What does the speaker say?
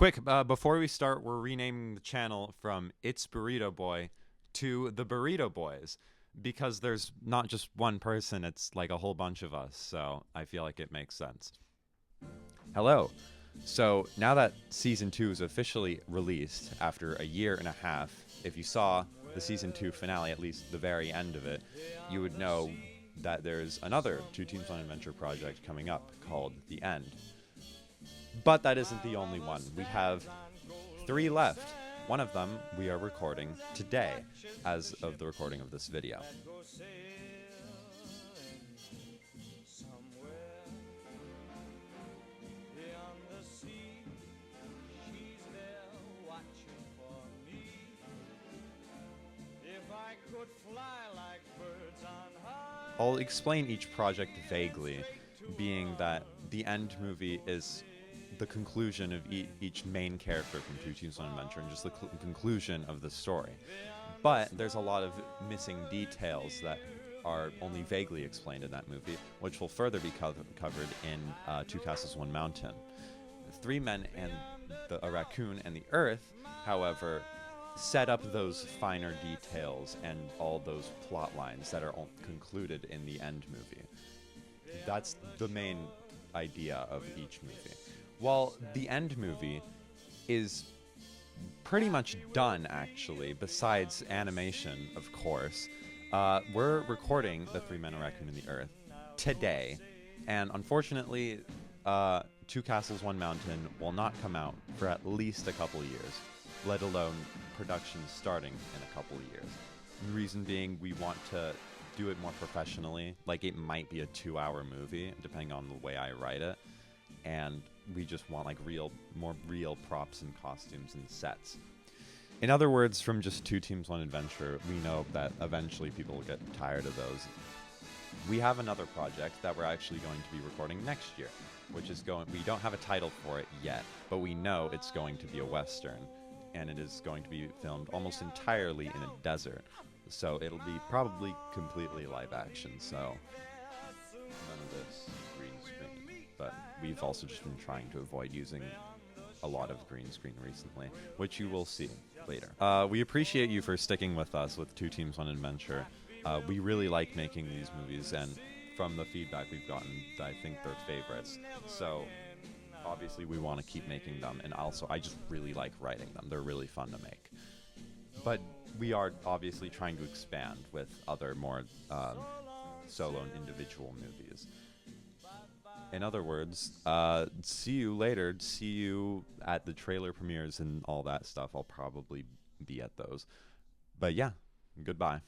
Quick, before we start, we're renaming the channel from It's Burrito Boy to The Burrito Boys because there's not just one person, it's like a whole bunch of us, so I feel like it makes sense. Hello. So now that season 2 is officially released after a year and a half, if you saw the season 2 finale, at least the very end of it, you would know that there's another Two Teams on Adventure project coming up called The End. But that isn't the only one. We have 3 left. One of them we are recording today as of the recording of this video. I'll explain each project vaguely, being that the End movie is the conclusion of each main character from Two Teams on Adventure and just the conclusion of the story. But there's a lot of missing details that are only vaguely explained in that movie, which will further be covered in Two Castles, One Mountain. Three Men and a Raccoon and the Earth, however, set up those finer details and all those plot lines that are concluded in the End movie. That's the main idea of each movie. While the End movie is pretty much done, actually, besides animation, of course, we're recording The Three Men, a Raccoon, and the Earth today, and unfortunately, Two Castles, One Mountain will not come out for at least a couple years, let alone production starting in a couple of years. The reason being, we want to do it more professionally. Like, it might be a 2-hour movie, depending on the way I write it, and we just want like more real props and costumes and sets. In other words, from just Two Teams, One Adventure, we know that eventually people will get tired of those. We have another project that we're actually going to be recording next year, which is we don't have a title for it yet, but we know it's going to be a Western, and it is going to be filmed almost entirely in a desert. So it'll be probably completely live action, so none of this green screen. But we've also just been trying to avoid using a lot of green screen recently, which you will see later. We appreciate you for sticking with us with Two Teams, One Adventure. We really like making these movies, and from the feedback we've gotten, I think they're favorites. So obviously we want to keep making them, and also I just really like writing them. They're really fun to make. But we are obviously trying to expand with other more solo and individual movies. In other words, see you later. See you at the trailer premieres and all that stuff. I'll probably be at those. But yeah, goodbye.